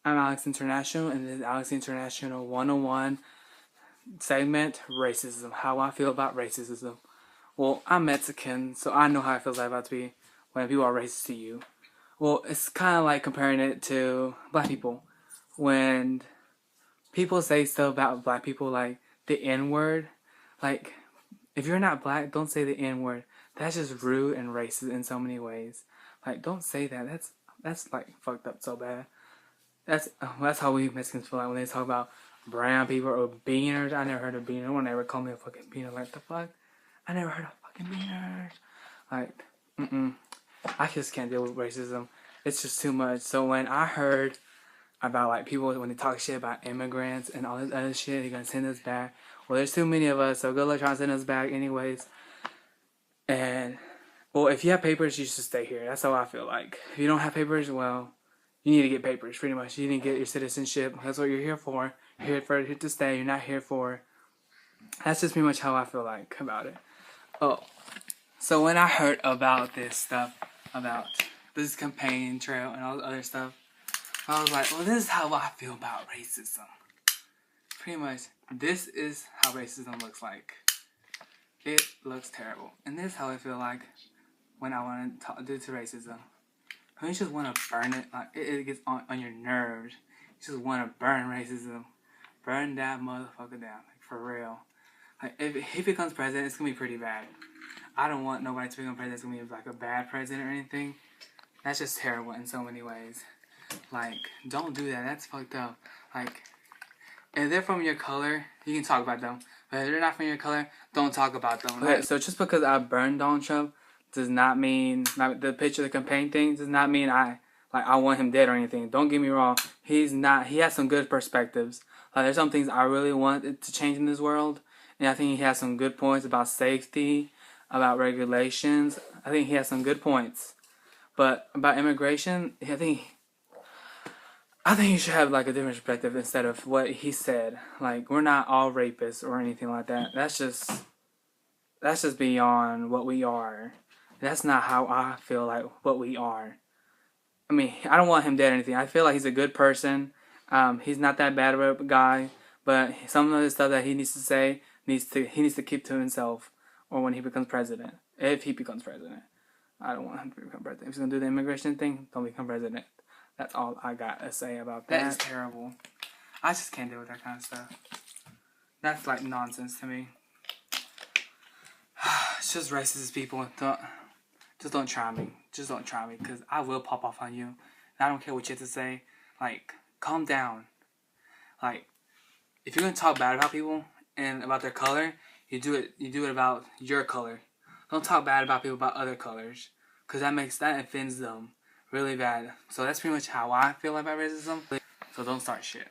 I'm Alex International, and this is Alex International 101 segment, racism. How I feel about racism. Well, I'm Mexican, so I know how it feels like about to be when people are racist to you. Well, it's kind of like comparing it to black people. When people say stuff about black people like the N-word, like, if you're not black, don't say the N-word. That's just rude and racist in so many ways. Like, don't say that. That's like fucked up so bad. That's how we Mexicans feel like when they talk about brown people or beaners. I never heard of beaner. No one ever called me a fucking beaner. Like, the fuck? I never heard of fucking beaners. Like, I just can't deal with racism. It's just too much. So when I heard about like people when they talk shit about immigrants and all this other shit, they're gonna send us back. Well, there's too many of us, so good luck trying to send us back, anyways. And well, if you have papers, you should stay here. That's how I feel like. If you don't have papers, well, you need to get papers, pretty much. You need to get your citizenship. That's what you're here for. You're here to stay. You're not here for. That's just pretty much how I feel like about it. Oh, so when I heard about this stuff, about this campaign trail and all the other stuff, I was like, well, this is how I feel about racism. Pretty much, this is how racism looks like. It looks terrible. And this is how I feel like when I want to do to racism. You just want to burn it. Like, it gets on your nerves. You just want to burn racism. Burn that motherfucker down. Like, for real. Like, if he becomes president, it's going to be pretty bad. I don't want nobody to become president. It's going to be like a bad president or anything. That's just terrible in so many ways. Like, don't do that. That's fucked up. Like, if they're from your color, you can talk about them. But if they're not from your color, don't talk about them. Okay, so just because I burned Donald Trump does not mean, like, the picture, the campaign thing, does not mean I want him dead or anything. Don't get me wrong. He has some good perspectives. Like, there's some things I really want to change in this world. And I think he has some good points about safety, about regulations. I think he has some good points. But about immigration, I think you should have like a different perspective instead of what he said. Like, we're not all rapists or anything like that. That's just beyond what we are. That's not how I feel like what we are. I mean, I don't want him dead or anything. I feel like he's a good person. He's not that bad of a guy, but some of the stuff that he needs to say he needs to keep to himself, or when he becomes president. If he becomes president, I don't want him to become president. If he's gonna do the immigration thing, don't become president. That's all I got to say about that. That is terrible. I just can't deal with that kind of stuff. That's like nonsense to me. It's just racist people. Don't try me. Just don't try me, because I will pop off on you. And I don't care what you have to say. Like, calm down. Like, if you're gonna talk bad about people and about their color, you do it about your color. Don't talk bad about people about other colors, because that offends them really bad. So that's pretty much how I feel about racism. So don't start shit.